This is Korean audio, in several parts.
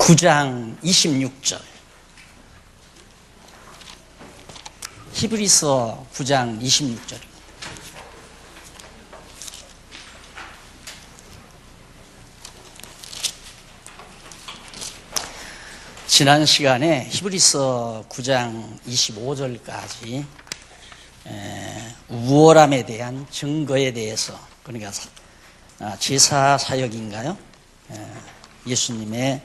9장 26절. 히브리서 9장 26절. 지난 시간에 히브리서 9장 25절까지 우월함에 대한 증거에 대해서, 그러니까 제사 사역인가요? 예수님의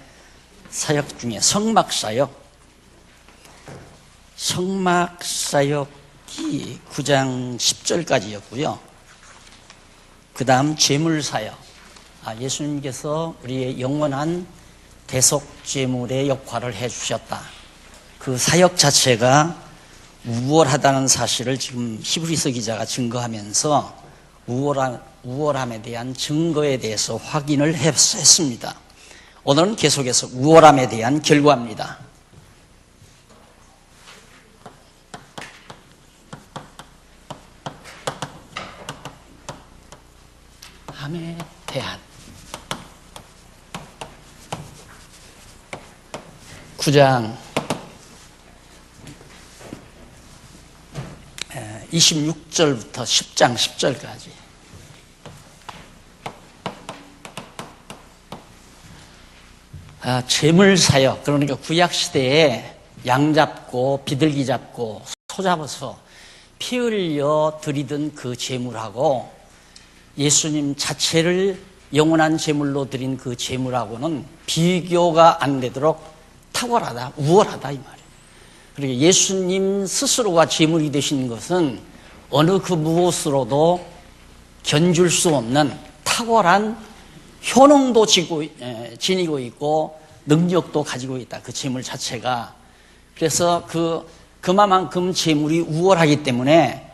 사역 중에 성막사역이 9장 10절까지였고요. 그 다음 제물사역, 예수님께서 우리의 영원한 대속제물의 역할을 해주셨다. 그 사역 자체가 우월하다는 사실을 지금 히브리서 기자가 증거하면서 우월함에 대한 증거에 대해서 확인을 했습니다. 오늘은 계속해서 우월함에 대한 결과입니다. 함에 대한 9장 26절부터 10장 10절까지 제물사역, 그러니까 구약시대에 양 잡고 비둘기 잡고 소 잡아서 피 흘려 드리던 그 제물하고 예수님 자체를 영원한 제물로 드린 그 제물하고는 비교가 안 되도록 탁월하다, 우월하다 이 말이에요. 그리고 예수님 스스로가 제물이 되신 것은 어느 그 무엇으로도 견줄 수 없는 탁월한 효능도 지니고 있고 능력도 가지고 있다. 그 제물 자체가. 그래서 그만큼 제물이 우월하기 때문에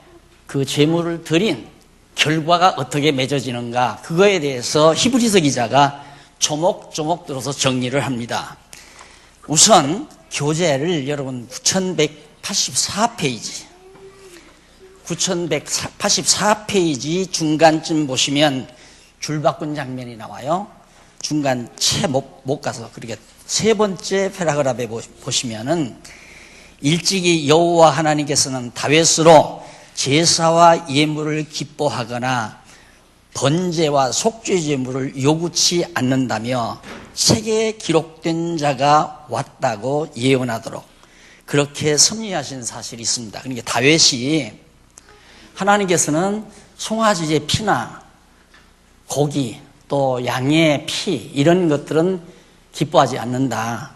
그 제물을 드린 결과가 어떻게 맺어지는가, 그거에 대해서 히브리서 기자가 조목조목 들어서 정리를 합니다. 우선 교재를 여러분 9184페이지 중간쯤 보시면 줄바꾼 장면이 나와요. 중간 채 못 가서, 그렇게 세 번째 패러그래프에 보시면은 일찍이 여호와 하나님께서는 다윗으로 제사와 예물을 기뻐하거나 번제와 속죄 제물을 요구치 않는다며 책에 기록된 자가 왔다고 예언하도록 그렇게 섭리하신 사실이 있습니다. 그러니까 다윗이 하나님께서는 송아지의 피나 고기 또 양의 피 이런 것들은 기뻐하지 않는다.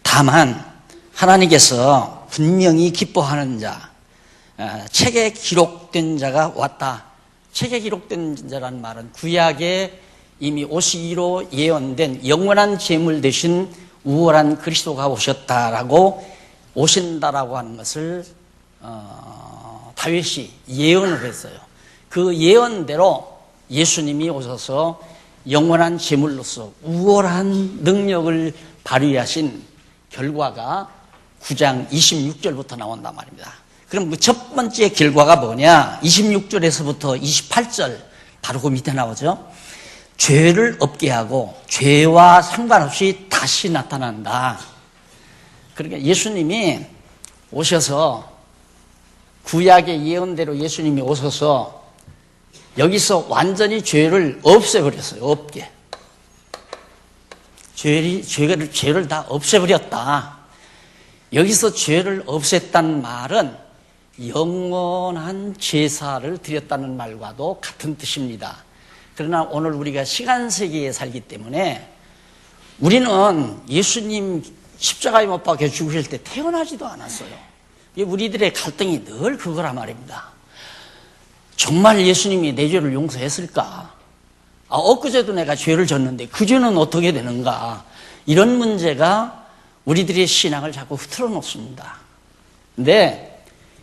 다만 하나님께서 분명히 기뻐하는 자, 책에 기록된 자가 왔다. 책에 기록된 자라는 말은 구약에 이미 오시기로 예언된 영원한 제물 대신 우월한 그리스도가 오신다라고 하는 것을 다윗이 예언을 했어요. 그 예언대로 예수님이 오셔서 영원한 제물로서 우월한 능력을 발휘하신 결과가 9장 26절부터 나온단 말입니다. 그럼 그 첫 번째 결과가 뭐냐? 26절에서부터 28절 바로 그 밑에 나오죠. 죄를 없게 하고 죄와 상관없이 다시 나타난다. 그러니까 예수님이 오셔서 구약의 예언대로 예수님이 오셔서 여기서 완전히 죄를 없애버렸어요. 없게. 죄를 다 없애버렸다. 여기서 죄를 없앴다는 말은 영원한 제사를 드렸다는 말과도 같은 뜻입니다. 그러나 오늘 우리가 시간 세계에 살기 때문에 우리는 예수님 십자가에 못 박혀 죽으실 때 태어나지도 않았어요. 우리들의 갈등이 늘 그거란 말입니다. 정말 예수님이 내 죄를 용서했을까? 엊그제도 내가 죄를 졌는데 그 죄는 어떻게 되는가? 이런 문제가 우리들의 신앙을 자꾸 흐트러 놓습니다. 근데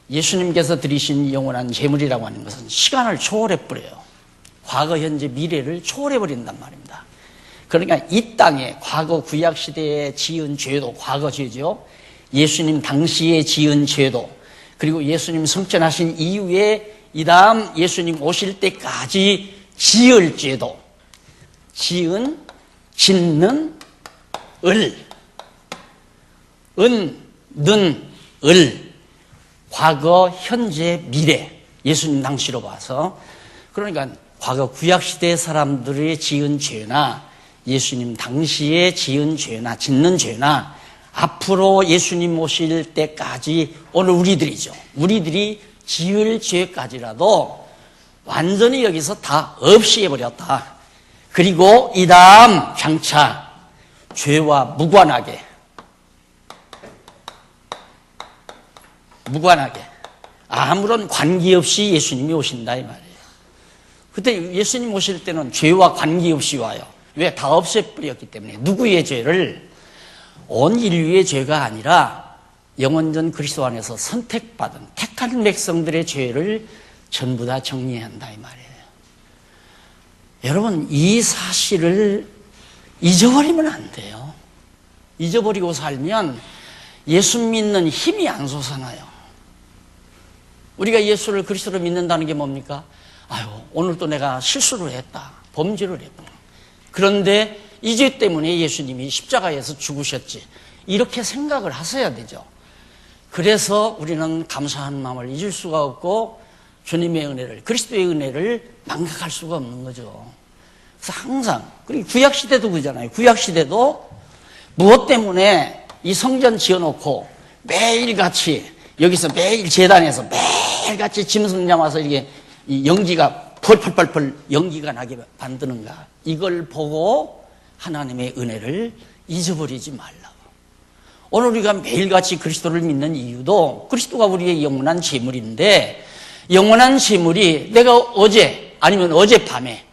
예수님께서 드리신 영원한 제물이라고 하는 것은 시간을 초월해버려요. 과거, 현재, 미래를 초월해버린단 말입니다. 그러니까 이 땅에 과거 구약시대에 지은 죄도 과거 죄죠. 예수님 당시에 지은 죄도, 그리고 예수님 승천하신 이후에 이 다음 예수님 오실 때까지 지을 죄도, 짓는 을, 은, 는, 을, 과거, 현재, 미래. 예수님 당시로 봐서. 그러니까 과거 구약시대 사람들이 지은 죄나 예수님 당시에 지은 죄나 짓는 죄나 앞으로 예수님 오실 때까지 오늘 우리들이죠. 우리들이 지을 죄까지라도 완전히 여기서 다 없이 해버렸다. 그리고 이 다음 장차 죄와 무관하게 아무런 관계없이 예수님이 오신다 이 말이에요. 그때 예수님 오실 때는 죄와 관계없이 와요. 왜? 다 없애버렸기 때문에. 누구의 죄를? 온 인류의 죄가 아니라 영원전 그리스도 안에서 선택받은 택한 백성들의 죄를 전부 다 정리한다 이 말이에요. 여러분, 이 사실을 잊어버리면 안 돼요. 잊어버리고 살면 예수 믿는 힘이 안 솟아나요. 우리가 예수를 그리스도로 믿는다는 게 뭡니까? 아유, 오늘도 내가 실수를 했다. 범죄를 했구나. 그런데 이 죄 때문에 예수님이 십자가에서 죽으셨지. 이렇게 생각을 하셔야 되죠. 그래서 우리는 감사한 마음을 잊을 수가 없고 주님의 은혜를, 그리스도의 은혜를 망각할 수가 없는 거죠. 그래서 항상, 그리고 구약시대도 그러잖아요. 구약시대도 무엇 때문에 이 성전 지어놓고 매일같이 여기서 매일 제단에서 매일같이 짐승 잡아서 이게 이 연기가 펄펄펄펄 연기가 나게 만드는가. 이걸 보고 하나님의 은혜를 잊어버리지 말라고. 오늘 우리가 매일같이 그리스도를 믿는 이유도 그리스도가 우리의 영원한 재물인데, 영원한 재물이 내가 어제 아니면 어젯밤에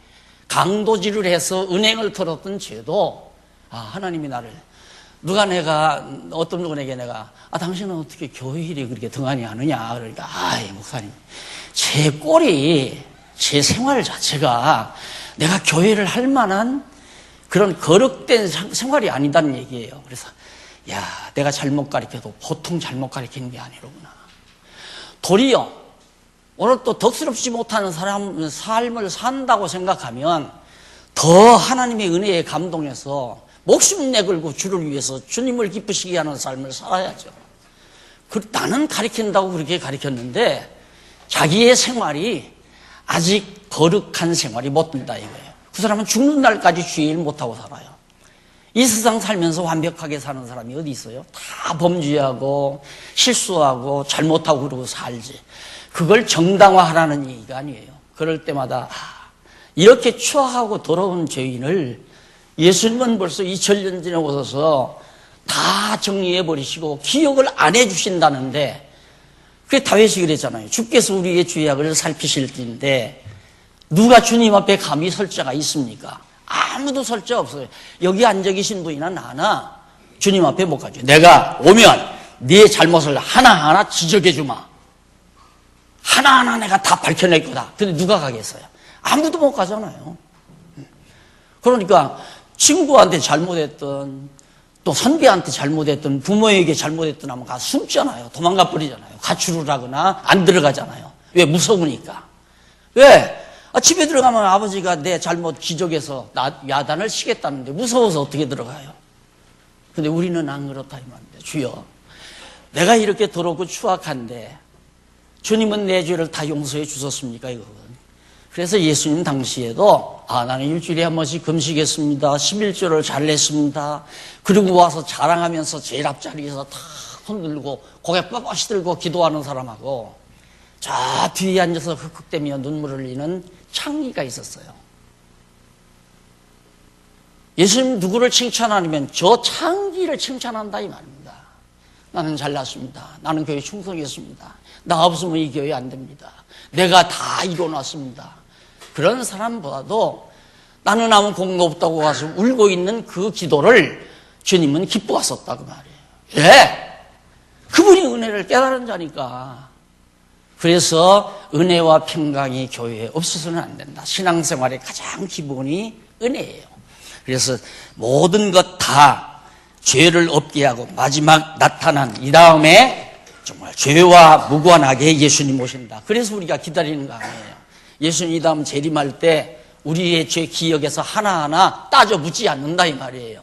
강도질을 해서 은행을 털었던 죄도, 하나님이 나를, 어떤 분에게 내가, 당신은 어떻게 교회일이 그렇게 등한히 하느냐. 그러니까, 목사님, 제 꼴이, 제 생활 자체가 내가 교회를 할 만한 그런 거룩된 생활이 아니다는 얘기예요. 그래서, 내가 잘못 가르쳐도 보통 잘못 가르치는 게 아니로구나. 도리어, 오늘 또 덕스럽지 못하는 삶을 산다고 생각하면 더 하나님의 은혜에 감동해서 목숨 내걸고 주를 위해서 주님을 기쁘시게 하는 삶을 살아야죠. 나는 가르친다고 그렇게 가르쳤는데 자기의 생활이 아직 거룩한 생활이 못 된다 이거예요. 그 사람은 죽는 날까지 주의 일 못하고 살아요. 이 세상 살면서 완벽하게 사는 사람이 어디 있어요? 다 범죄하고 실수하고 잘못하고 그러고 살지. 그걸 정당화하라는 얘기가 아니에요. 그럴 때마다 이렇게 추악하고 더러운 죄인을 예수님은 벌써 2000년 전에 오셔서 다 정리해버리시고 기억을 안 해주신다는데, 그게 다윗이 그랬잖아요. 주께서 우리의 죄악을 살피실 텐데 누가 주님 앞에 감히 설 자가 있습니까? 아무도 설 자 없어요. 여기 앉아 계신 분이나 나나 주님 앞에 못 가죠. 내가 오면 네 잘못을 하나하나 지적해 주마. 하나하나 내가 다 밝혀낼 거다. 근데 누가 가겠어요? 아무도 못 가잖아요. 그러니까 친구한테 잘못했던, 또 선배한테 잘못했던, 부모에게 잘못했던 하면 가서 숨잖아요. 도망가 버리잖아요. 가출을 하거나 안 들어가잖아요. 왜? 무서우니까. 왜? 집에 들어가면 아버지가 내 잘못 지적해서 야단을 치겠다는데 무서워서 어떻게 들어가요? 근데 우리는 안 그렇다 이 말인데, 주여, 내가 이렇게 더럽고 추악한데 주님은 내 죄를 다 용서해 주셨습니까? 이거거든요. 그래서 예수님 당시에도 나는 일주일에 한 번씩 금식했습니다. 11조를 잘 냈습니다. 그리고 와서 자랑하면서 제일 앞자리에서 다 손들고 고개 뻣뻣이 들고 기도하는 사람하고 저 뒤에 앉아서 흑흑대며 눈물을 흘리는 창기가 있었어요. 예수님 누구를 칭찬하면 저 창기를 칭찬한다 이 말입니다. 나는 잘났습니다. 나는 교회 충성했습니다. 나 없으면 이 교회 안 됩니다. 내가 다 이뤄놨습니다. 그런 사람보다도 나는 아무 공로 없다고 가서 울고 있는 그 기도를 주님은 기뻐하셨다 그 말이에요. 예, 그분이 은혜를 깨달은 자니까. 그래서 은혜와 평강이 교회에 없어서는 안 된다. 신앙생활의 가장 기본이 은혜예요. 그래서 모든 것 다 죄를 없게 하고 마지막 나타난 이 다음에 정말 죄와 무관하게 예수님 오신다. 그래서 우리가 기다리는 거 아니에요. 예수님 이 다음 재림할 때 우리의 죄 기억에서 하나하나 따져 묻지 않는다 이 말이에요.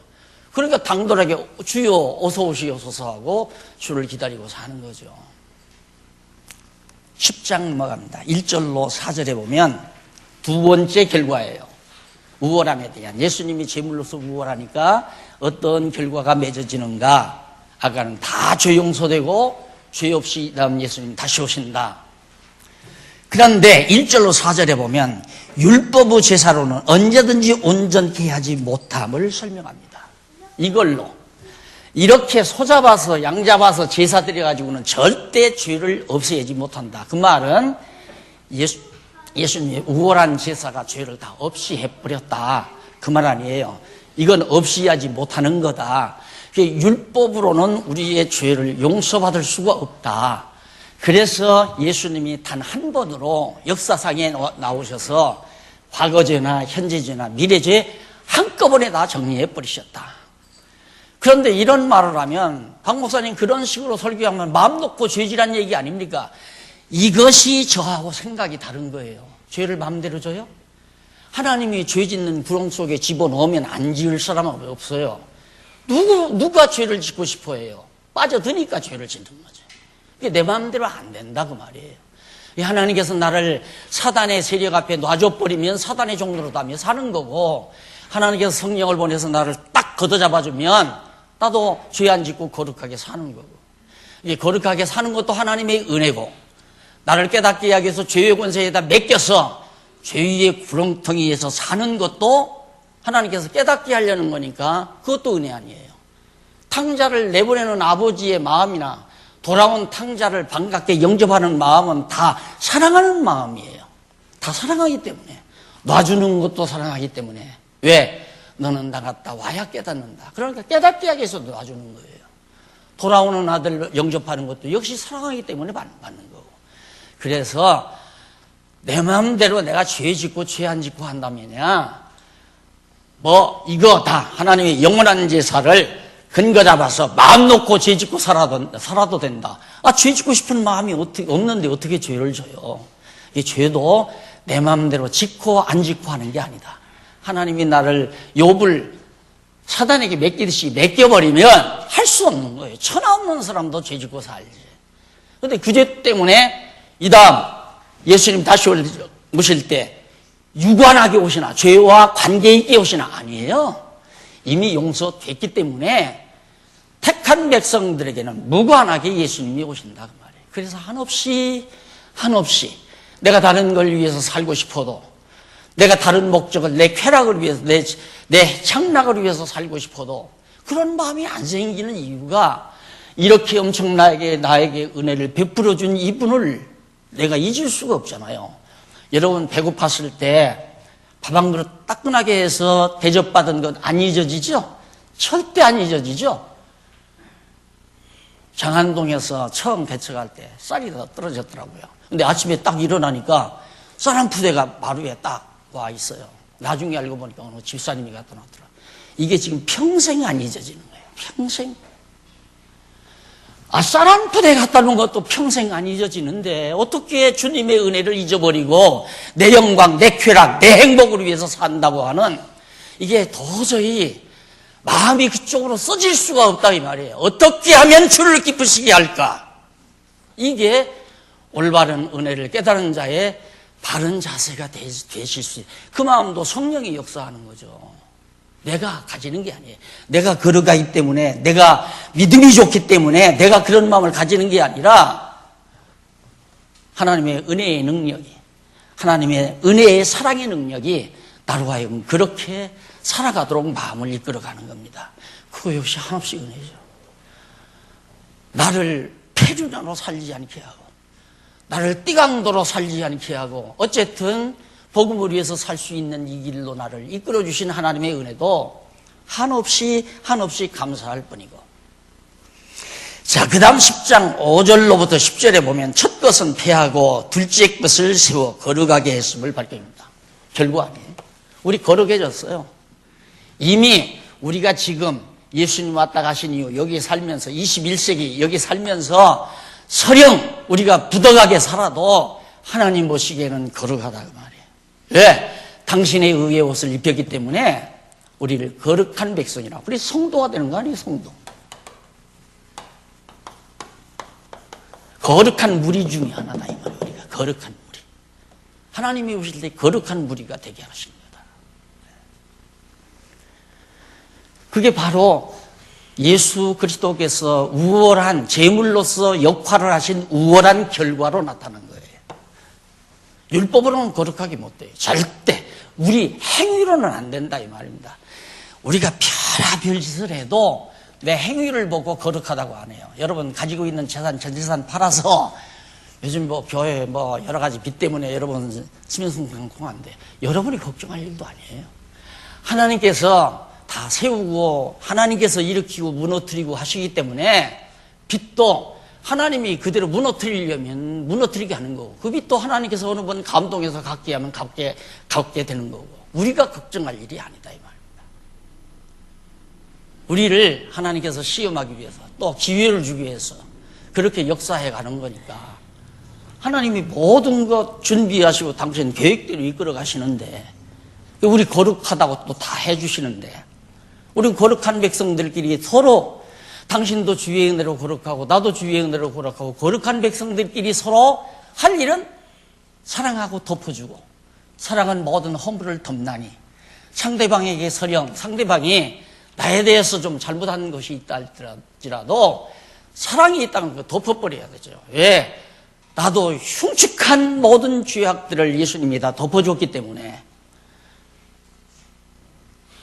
그러니까 당돌하게 주여 어서 오시옵소서 하고 주를 기다리고 사는 거죠. 10장 넘어갑니다. 1절로 4절에 보면 두 번째 결과예요. 우월함에 대한, 예수님이 제물로서 우월하니까 어떤 결과가 맺어지는가. 아까는 다 죄 용서되고 죄 없이 다음 예수님 다시 오신다. 그런데 1절로 4절에 보면 율법의 제사로는 언제든지 온전케 하지 못함을 설명합니다. 이걸로 이렇게 소 잡아서 양 잡아서 제사 드려가지고는 절대 죄를 없애지 못한다. 그 말은 예수님의 우월한 제사가 죄를 다 없이 해버렸다. 그 말 아니에요. 이건 없이 하지 못하는 거다. 율법으로는 우리의 죄를 용서받을 수가 없다. 그래서 예수님이 단 한 번으로 역사상에 나오셔서 과거죄나 현재죄나 미래죄 한꺼번에 다 정리해 버리셨다. 그런데 이런 말을 하면 박 목사님 그런 식으로 설교하면 마음 놓고 죄지란 얘기 아닙니까? 이것이 저하고 생각이 다른 거예요. 죄를 마음대로 져요? 하나님이 죄 짓는 구렁 속에 집어넣으면 안 지을 사람은 없어요. 누가 죄를 짓고 싶어 해요? 빠져드니까 죄를 짓는 거죠. 이게 내 마음대로 안 된다 그 말이에요. 하나님께서 나를 사단의 세력 앞에 놔줘버리면 사단의 종로로 다며 사는 거고, 하나님께서 성령을 보내서 나를 딱 걷어잡아주면 나도 죄 안 짓고 거룩하게 사는 거고, 이게 거룩하게 사는 것도 하나님의 은혜고, 나를 깨닫게 하기 위해서 죄의 권세에다 맡겨서 죄의 구렁텅이에서 사는 것도 하나님께서 깨닫게 하려는 거니까 그것도 은혜 아니에요. 탕자를 내보내는 아버지의 마음이나 돌아온 탕자를 반갑게 영접하는 마음은 다 사랑하는 마음이에요. 다 사랑하기 때문에. 놔주는 것도 사랑하기 때문에. 왜? 너는 나갔다 와야 깨닫는다. 그러니까 깨닫게 하기 위해서 놔주는 거예요. 돌아오는 아들 영접하는 것도 역시 사랑하기 때문에 받는 거고. 그래서 내 마음대로 내가 죄 짓고 죄 안 짓고 한다면야 이거 다 하나님의 영원한 제사를 근거 잡아서 마음 놓고 죄 짓고 살아도 된다. 죄 짓고 싶은 마음이 없는데 어떻게 죄를 져요? 이 죄도 내 마음대로 짓고 안 짓고 하는 게 아니다. 하나님이 나를 욥을 사단에게 맡기듯이 맡겨버리면 할 수 없는 거예요. 천하 없는 사람도 죄 짓고 살지. 그런데 그 죄 때문에 이 다음 예수님 다시 오실 때 유관하게 오시나 죄와 관계 있게 오시나 아니에요. 이미 용서됐기 때문에 택한 백성들에게는 무관하게 예수님이 오신다 그 말이에요. 그래서 한없이 내가 다른 걸 위해서 살고 싶어도, 내가 다른 목적을 내 쾌락을 위해서 내 향락을 위해서 살고 싶어도 그런 마음이 안 생기는 이유가, 이렇게 엄청나게 나에게 은혜를 베풀어 준 이분을 내가 잊을 수가 없잖아요. 여러분 배고팠을 때 밥 한 그릇 따끈하게 해서 대접받은 것 안 잊어지죠? 절대 안 잊어지죠? 장안동에서 처음 개척할 때 쌀이 다 떨어졌더라고요. 근데 아침에 딱 일어나니까 쌀 한 푸대가 마루에 딱 와 있어요. 나중에 알고 보니까 어느 집사님이 갖다 놨더라. 이게 지금 평생 안 잊어지는 거예요. 평생. 쌀 한 푸대 갖다 놓은 것도 평생 안 잊어지는데 어떻게 주님의 은혜를 잊어버리고 내 영광, 내 쾌락, 내 행복을 위해서 산다고 하는, 이게 도저히 마음이 그쪽으로 써질 수가 없다 이 말이에요. 어떻게 하면 주를 기쁘시게 할까? 이게 올바른 은혜를 깨달은 자의 바른 자세가 되실 수 있어요. 그 마음도 성령이 역사하는 거죠. 내가 가지는 게 아니에요. 내가 걸어가기 때문에, 내가 믿음이 좋기 때문에 내가 그런 마음을 가지는 게 아니라 하나님의 은혜의 능력이, 하나님의 은혜의 사랑의 능력이 나로 하여금 그렇게 살아가도록 마음을 이끌어가는 겁니다. 그거 역시 한없이 은혜죠. 나를 폐륜으로 살지 않게 하고, 나를 띠강도로 살지 않게 하고, 어쨌든 복음을 위해서 살 수 있는 이 길로 나를 이끌어주신 하나님의 은혜도 한없이 감사할 뿐이고. 자, 그 다음 10장 5절로부터 10절에 보면 첫 것은 패하고 둘째 것을 세워 거룩하게 했음을 밝힙니다. 결국 아니에요. 우리 거룩해졌어요. 이미 우리가 지금 예수님 왔다 가신 이후 여기 살면서 21세기 여기 살면서 설령 우리가 부덕하게 살아도 하나님 보시기에는 거룩하다 그 말이에요. 왜? 당신의 의의 옷을 입혔기 때문에 우리를 거룩한 백성이라. 우리 성도가 되는 거 아니에요, 성도. 거룩한 무리 중에 하나다, 이 말이에요. 우리가 거룩한 무리. 하나님이 오실 때 거룩한 무리가 되게 하신 거다. 그게 바로 예수 그리스도께서 우월한 제물로서 역할을 하신 우월한 결과로 나타난 거예요. 율법으로는 거룩하게 못 돼요. 절대. 우리 행위로는 안 된다, 이 말입니다. 우리가 별짓을 해도 내 행위를 보고 거룩하다고 안 해요. 여러분 가지고 있는 재산, 전 재산 팔아서 요즘 교회 여러 가지 빚 때문에 여러분 스민승승콩한데 여러분이 걱정할 일도 아니에요. 하나님께서 다 세우고 하나님께서 일으키고 무너뜨리고 하시기 때문에 빚도 하나님이 그대로 무너뜨리려면 무너뜨리게 하는 거고, 그 빚도 하나님께서 어느 번 감동해서 갚게 하면 갚게 되는 거고, 우리가 걱정할 일이 아니다, 이 말입니다. 우리를 하나님께서 시험하기 위해서 또 기회를 주기 위해서 그렇게 역사해 가는 거니까 하나님이 모든 것 준비하시고 당신 계획대로 이끌어 가시는데, 우리 거룩하다고 또 다 해주시는데, 우리 거룩한 백성들끼리 서로 당신도 주의 은혜로 거룩하고 나도 주의 은혜로 거룩하고 거룩한 백성들끼리 서로 할 일은 사랑하고 덮어주고, 사랑은 모든 허물을 덮나니, 상대방에게 서령 상대방이 나에 대해서 좀 잘못한 것이 있다 할지라도 사랑이 있다는 거 덮어버려야 되죠. 왜? 나도 흉측한 모든 죄악들을 예수님이 다 덮어줬기 때문에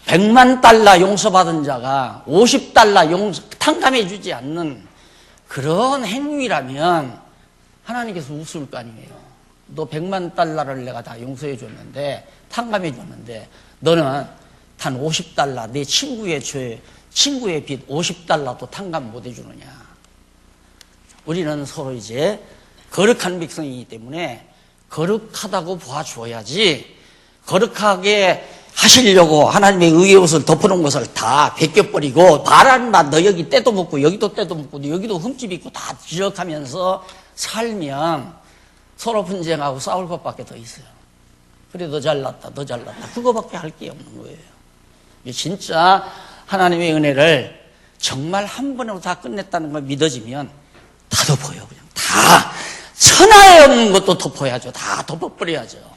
100만 달러 용서받은 자가 50달러 탕감해 주지 않는 그런 행위라면 하나님께서 웃을 거 아니에요. 너 100만 달러를 내가 다 용서해 줬는데, 탕감해 줬는데 너는 단 50달러 내 친구의 빚 50달러도 탕감 못 해주느냐. 우리는 서로 이제 거룩한 백성이기 때문에 거룩하다고 봐줘야지, 거룩하게 하시려고 하나님의 의의 옷을 덮어놓은 것을 다 벗겨버리고 바라는 맛, 너 여기 때도 묻고 여기도 때도 묻고 여기도 흠집 있고 다 지적하면서 살면 서로 분쟁하고 싸울 것밖에 더 있어요. 그래, 너 잘났다, 너 잘났다, 그거밖에 할 게 없는 거예요. 진짜 하나님의 은혜를 정말 한 번으로 다 끝냈다는 걸 믿어지면 다 덮어요. 그냥 다 천하에 없는 것도 덮어야죠. 다 덮어버려야죠.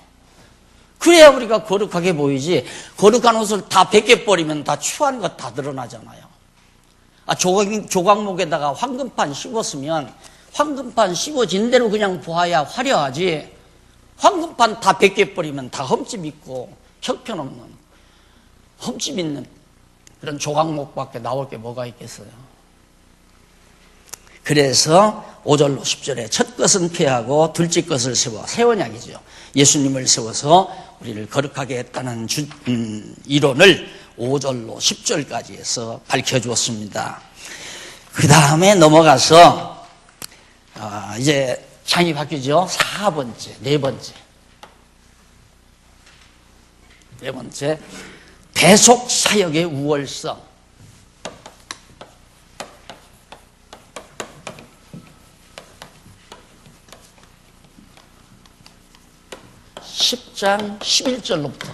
그래야 우리가 거룩하게 보이지, 거룩한 옷을 다 벗겨버리면 다 추한 것 다 드러나잖아요. 조각목에다가 황금판 씌웠으면 황금판 씌워진 대로 그냥 보아야 화려하지, 황금판 다 벗겨버리면 다 흠집 있고 형편없는, 흠집 있는 그런 조각목밖에 나올 게 뭐가 있겠어요. 그래서 5절로 10절에 첫 것은 폐하고 둘째 것을 세워, 새 언약이죠. 예수님을 세워서 우리를 거룩하게 했다는 이론을 5절로 10절까지 해서 밝혀주었습니다. 그 다음에 넘어가서 이제 장이 바뀌죠. 네 번째 대속 사역의 우월성. 10장 11절로부터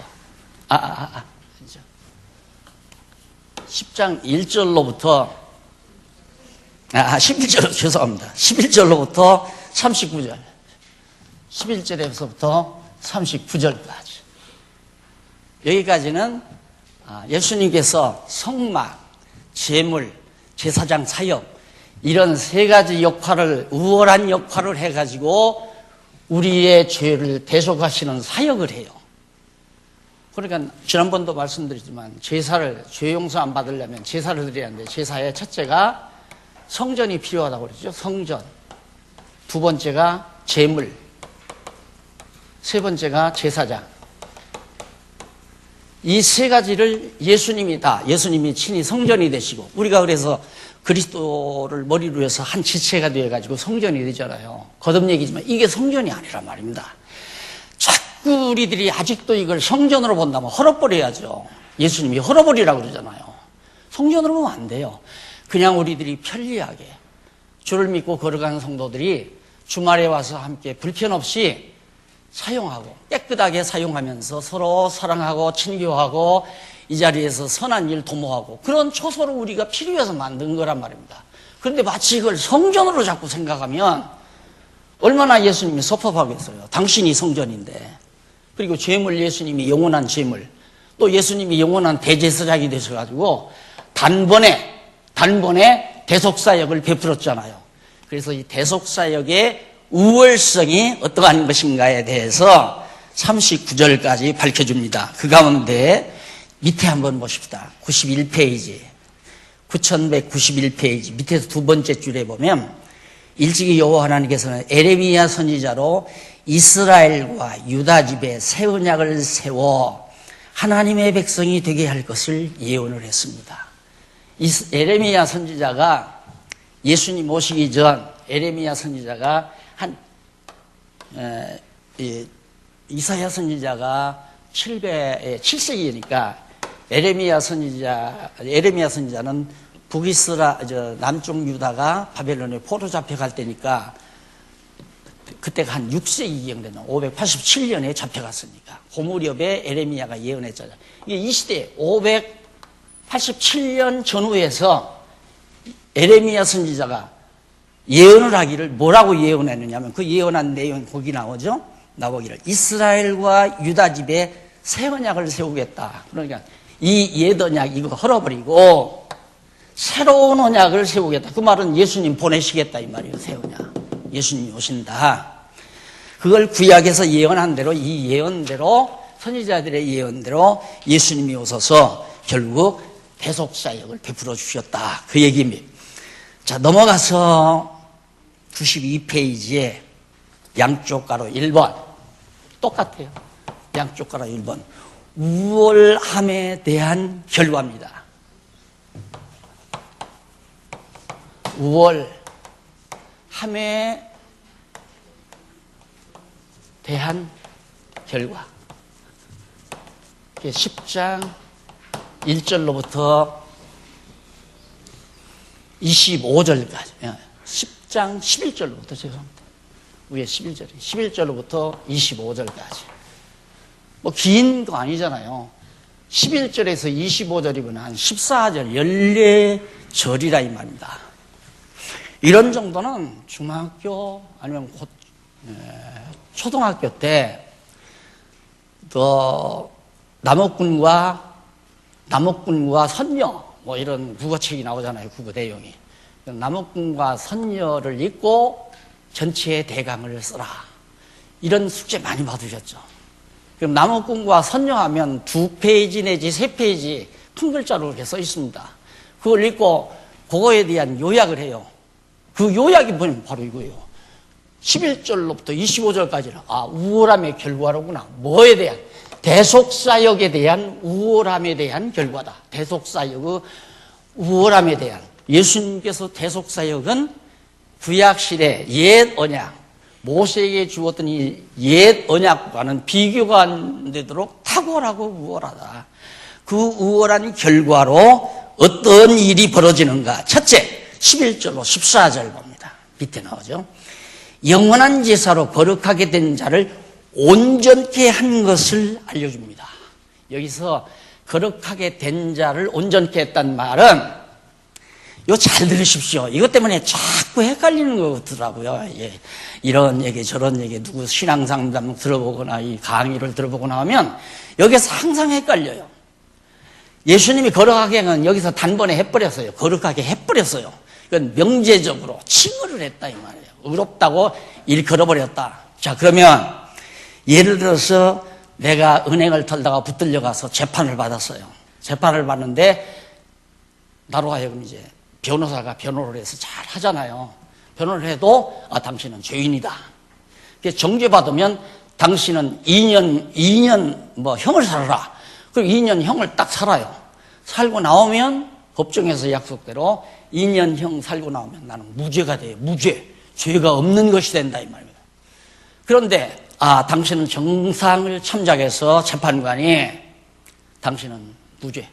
10장 1절로부터 11절, 죄송합니다. 11절로부터 39절, 11절에서부터 39절까지, 여기까지는 예수님께서 성막, 제물, 제사장 사역, 이런 세 가지 역할을, 우월한 역할을 해가지고 우리의 죄를 대속하시는 사역을 해요. 그러니까 지난번도 말씀드렸지만 죄 용서 안 받으려면 제사를 드려야 하는데, 제사의 첫째가 성전이 필요하다고 그러죠. 성전. 두 번째가 제물. 세 번째가 제사장. 이 세 가지를 예수님이 친히 성전이 되시고, 우리가 그래서 그리스도를 머리로 해서 한 지체가 되어가지고 성전이 되잖아요. 거듭 얘기지만 이게 성전이 아니란 말입니다. 자꾸 우리들이 아직도 이걸 성전으로 본다면 헐어버려야죠. 예수님이 헐어버리라고 그러잖아요. 성전으로 보면 안 돼요. 그냥 우리들이 편리하게, 주를 믿고 걸어가는 성도들이 주말에 와서 함께 불편 없이 사용하고 깨끗하게 사용하면서 서로 사랑하고 친교하고 이 자리에서 선한 일 도모하고 그런 초소를 우리가 필요해서 만든 거란 말입니다. 그런데 마치 이걸 성전으로 자꾸 생각하면 얼마나 예수님이 섭섭하겠어요. 당신이 성전인데. 그리고 죄물 예수님이 영원한 죄물, 또 예수님이 영원한 대제사장이 되셔가지고 단번에 대속사역을 베풀었잖아요. 그래서 이 대속사역의 우월성이 어떠한 것인가에 대해서 39절까지 밝혀줍니다. 그 가운데 밑에 한번 보십시다. 91페이지, 9191페이지 밑에서 두 번째 줄에 보면 일찍이 여호와 하나님께서는 에레미야 선지자로 이스라엘과 유다 집에 새 언약을 세워 하나님의 백성이 되게 할 것을 예언을 했습니다. 에레미야 선지자가 예수님 오시기 전 에레미야 선지자가 이사야 선지자가 7세기니까 에레미야 선지자는 남쪽 유다가 바벨론에 포로 잡혀갈 때니까 그때가 한 6세기경 587년에 잡혀갔으니까 그 무렵에 에레미야가 예언했잖아요. 이게 이 시대에 587년 전후에서 에레미야 선지자가 예언을 하기를 뭐라고 예언했느냐면 그 예언한 내용이 거기 나오죠. 나오기를 이스라엘과 유다 집에 새 언약을 세우겠다. 그러니까 이 옛 언약 이거 헐어버리고 새로운 언약을 세우겠다. 그 말은 예수님 보내시겠다 이 말이에요. 새 언약. 예수님이 오신다. 그걸 구약에서 예언한 대로 이 예언대로 선지자들의 예언대로 예수님이 오셔서 결국 대속사역을 베풀어 주셨다. 그 얘기입니다. 자, 넘어가서 92페이지에 양쪽 가로 1번 똑같아요. 양쪽 가로 1번 우월함에 대한 결과입니다. 우월함에 대한 결과. 10장 1절로부터 25절까지 10장 11절로부터 죄송합니다. 위에 11절로부터 25절까지 뭐 긴 거 아니잖아요. 11절에서 25절이면 한 14절 14절이라 이 말입니다. 이런 정도는 중학교 아니면 곧 초등학교 때 남옥군과 선녀 뭐 이런 국어책이 나오잖아요. 국어 내용이. 남옥군과 선녀를 읽고 전체의 대강을 써라. 이런 숙제 많이 받으셨죠. 그럼 남옥군과 선녀하면 2페이지 내지 3페이지 큰 글자로 이렇게 써 있습니다. 그걸 읽고 그거에 대한 요약을 해요. 그 요약이 뭐냐면 바로 이거예요. 11절로부터 25절까지는 우월함의 결과로구나. 뭐에 대한? 대속사역에 대한 우월함에 대한 결과다. 대속사역의 우월함에 대한. 예수님께서 대속사역은 구약시대 옛 언약, 모세에게 주었던 이 옛 언약과는 비교가 안 되도록 탁월하고 우월하다. 그 우월한 결과로 어떤 일이 벌어지는가. 첫째, 11절로 14절 봅니다. 밑에 나오죠. 영원한 제사로 거룩하게 된 자를 온전케 한 것을 알려줍니다. 여기서 거룩하게 된 자를 온전케 했단 말은 이거 잘 들으십시오. 이것 때문에 자꾸 헷갈리는 것 같더라고요. 예. 이런 얘기 저런 얘기 누구 신앙상담 들어보거나 이 강의를 들어보거나 하면 여기서 항상 헷갈려요. 예수님이 거룩하게 한 여기서 단번에 해버렸어요. 거룩하게 해버렸어요. 이건 명제적으로 칭의를 했다 이 말이에요. 의롭다고 일컬어버렸다. 자, 그러면 예를 들어서 내가 은행을 털다가 붙들려 가서 재판을 받았어요. 재판을 받는데 나로 하여금 이제 변호사가 변호를 해서 잘 하잖아요. 변호를 해도 당신은 죄인이다. 정죄받으면 당신은 2년 뭐 형을 살아라. 그리고 2년 형을 딱 살아요. 살고 나오면 법정에서 약속대로 2년 형 살고 나오면 나는 무죄가 돼요. 무죄. 죄가 없는 것이 된다 이 말입니다. 그런데 당신은 정상을 참작해서 재판관이 당신은 무죄.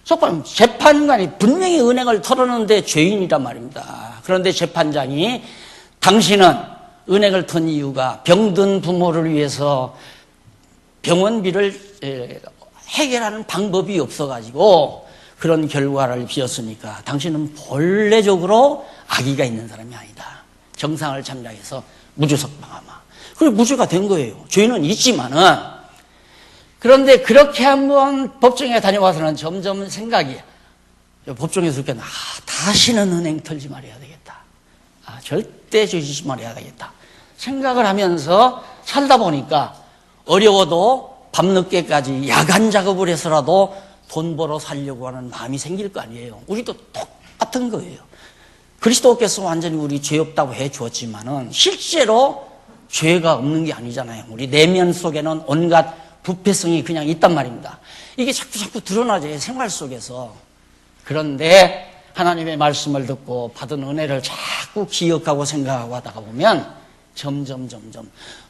속보면 재판관이 분명히 은행을 털었는데 죄인이란 말입니다. 그런데 재판장이 당신은 은행을 턴 이유가 병든 부모를 위해서 병원비를 해결하는 방법이 없어가지고 그런 결과를 빚었으니까 당신은 본래적으로 악의가 있는 사람이 아니다. 정상을 참작해서 무죄석방하마. 그리고 무죄가 된 거예요. 죄는 있지만은. 그런데 그렇게 한번 법정에 다녀와서는 점점 생각이, 법정에서 그렇게, 다시는 은행 털지 말아야 되겠다. 절대 죄 짓지 말아야 되겠다. 생각을 하면서 살다 보니까 어려워도 밤늦게까지 야간 작업을 해서라도 돈 벌어 살려고 하는 마음이 생길 거 아니에요. 우리도 똑같은 거예요. 그리스도께서 완전히 우리 죄 없다고 해 주었지만은 실제로 죄가 없는 게 아니잖아요. 우리 내면 속에는 온갖 부패성이 그냥 있단 말입니다. 이게 자꾸 드러나죠. 생활 속에서. 그런데 하나님의 말씀을 듣고 받은 은혜를 자꾸 기억하고 생각하고 하다가 보면 점점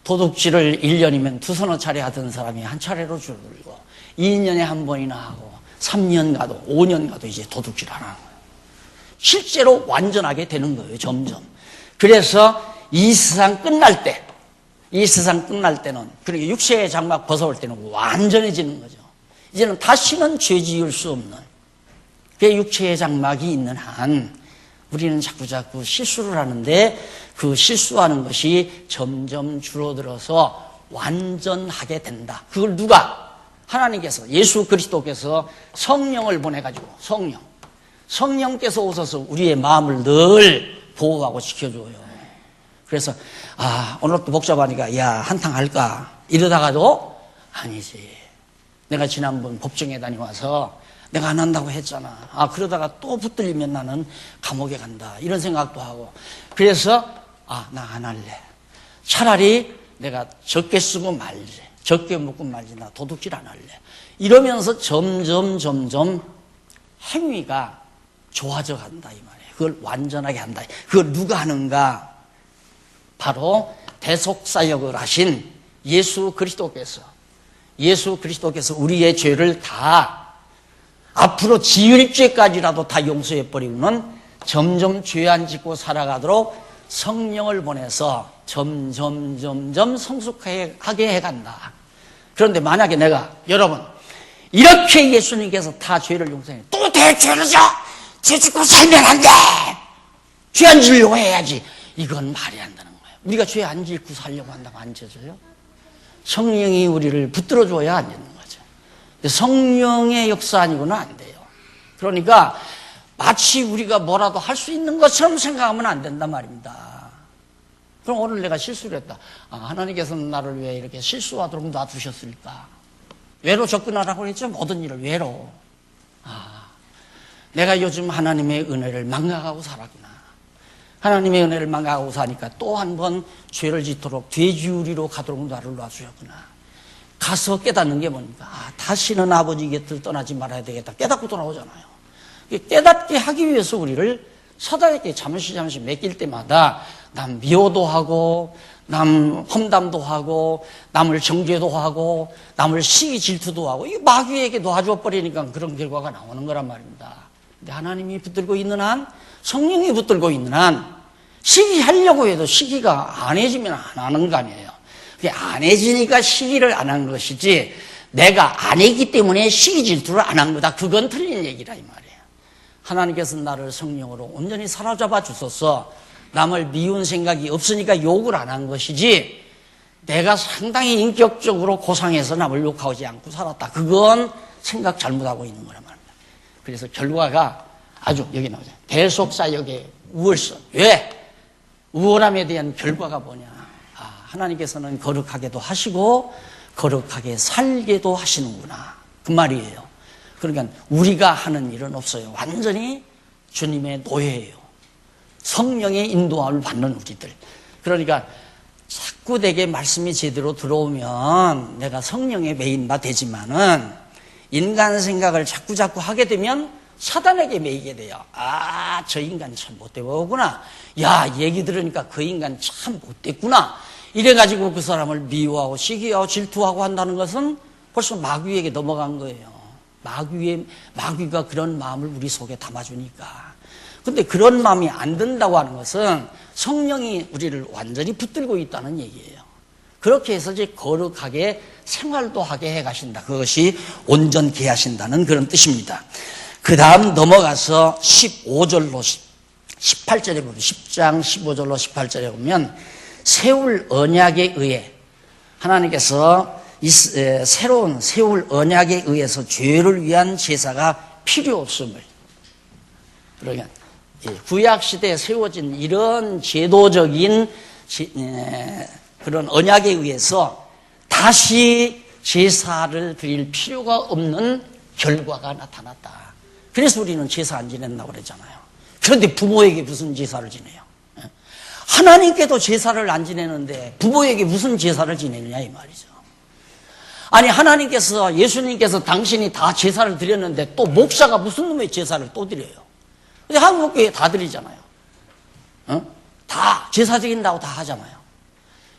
도둑질을 1년이면 두서너 차례 하던 사람이 한 차례로 줄어들고 2년에 한 번이나 하고 3년 가도 5년 가도 이제 도둑질 안 하는 거예요. 실제로 완전하게 되는 거예요. 점점. 그래서 이 세상 끝날 때는 그러니까 육체의 장막 벗어올 때는 완전해지는 거죠. 이제는 다시는 죄 지을 수 없는 그 육체의 장막이 있는 한 우리는 자꾸 실수를 하는데 그 실수하는 것이 점점 줄어들어서 완전하게 된다. 그걸 누가? 하나님께서, 예수 그리스도께서 성령을 보내가지고 성령께서 오셔서 우리의 마음을 늘 보호하고 지켜줘요. 그래서 오늘 또 복잡하니까 한탕 할까 이러다가도 아니지. 내가 지난번 법정에 다녀와서 내가 안 한다고 했잖아. 그러다가 또 붙들리면 나는 감옥에 간다. 이런 생각도 하고. 그래서 나 안 할래. 차라리 내가 적게 쓰고 말지. 적게 먹고 말지. 나 도둑질 안 할래. 이러면서 점점 행위가 좋아져 간다 이 말이에요. 그걸 완전하게 한다. 그걸 누가 하는가? 바로 대속사역을 하신 예수 그리스도께서 우리의 죄를 다 앞으로 지을 죄까지라도 다 용서해버리고는 점점 죄 안 짓고 살아가도록 성령을 보내서 점점 성숙하게 해간다. 그런데 만약에 여러분 이렇게 예수님께서 다 죄를 용서해 또 대죄를 죄 짓고 살면 안 돼. 죄 안 지으려고 해야지. 이건 말이 안 되는 거예요. 우리가 죄 안 짓고 살려고 한다고 안 져져요? 성령이 우리를 붙들어줘야 안 되는 거죠. 성령의 역사 아니고는 안 돼요. 그러니까 마치 우리가 뭐라도 할 수 있는 것처럼 생각하면 안 된단 말입니다. 그럼 오늘 내가 실수를 했다. 하나님께서는 나를 왜 이렇게 실수하도록 놔두셨을까? 외로 접근하라고 했죠. 모든 일을 외로. 내가 요즘 하나님의 은혜를 망각하고 살았구나. 하나님의 은혜를 망각하고 사니까 또 한 번 죄를 짓도록 되지우리로 가도록 나를 놔주셨구나. 가서 깨닫는 게 뭡니까? 다시는 아버지 곁을 떠나지 말아야 되겠다. 깨닫고 돌아오잖아요. 깨닫게 하기 위해서 우리를 사단에게 잠시 맡길 때마다 남 미워도 하고 남 험담도 하고 남을 정죄도 하고 남을 시기 질투도 하고 이 마귀에게 놔줘 버리니까 그런 결과가 나오는 거란 말입니다. 근데 하나님이 붙들고 있는 한, 성령이 붙들고 있는 한 시기하려고 해도 시기가 안 해지면 안 하는 거 아니에요. 그게 안 해지니까 시기를 안 한 것이지 내가 안 했기 때문에 시기 질투를 안 한 거다. 그건 틀린 얘기라 이 말이에요. 하나님께서 나를 성령으로 온전히 사로잡아 주셔서 남을 미운 생각이 없으니까 욕을 안 한 것이지 내가 상당히 인격적으로 고상해서 남을 욕하지 않고 살았다. 그건 생각 잘못하고 있는 거란 말입니다. 그래서 결과가 아주 여기 나오죠. 대속사역의 우월성. 왜? 우월함에 대한 결과가 뭐냐? 하나님께서는 거룩하게도 하시고 거룩하게 살게도 하시는구나. 그 말이에요. 그러니까 우리가 하는 일은 없어요. 완전히 주님의 노예예요. 성령의 인도함을 받는 우리들. 그러니까 자꾸 내게 말씀이 제대로 들어오면 내가 성령의 메인바 되지만은 인간 생각을 자꾸 하게 되면 사단에게 매이게 돼요. 저 인간 참 못돼 보구나. 얘기 들으니까 그 인간 참 못됐구나. 이래가지고 그 사람을 미워하고 시기하고 질투하고 한다는 것은 벌써 마귀에게 넘어간 거예요. 마귀가 그런 마음을 우리 속에 담아주니까. 근데 그런 마음이 안 든다고 하는 것은 성령이 우리를 완전히 붙들고 있다는 얘기예요. 그렇게 해서 이제 거룩하게 생활도 하게 해 가신다. 그것이 온전케 하신다는 그런 뜻입니다. 그 다음 넘어가서 15절로 18절에 보면 10장 15절로 18절에 보면 세울 언약에 의해 하나님께서 새로운 세울 언약에 의해서 죄를 위한 제사가 필요 없음을, 그러면 구약 시대에 세워진 이런 제도적인 그런 언약에 의해서 다시 제사를 드릴 필요가 없는 결과가 나타났다. 그래서 우리는 제사 안 지낸다고 그랬잖아요. 그런데 부모에게 무슨 제사를 지내요? 하나님께도 제사를 안 지내는데 부모에게 무슨 제사를 지내느냐 이 말이죠. 아니, 하나님께서, 예수님께서 당신이 다 제사를 드렸는데 또 목사가 무슨 놈의 제사를 또 드려요? 근데 한국교회 다 드리잖아요. 다 제사 드린다고 다 하잖아요.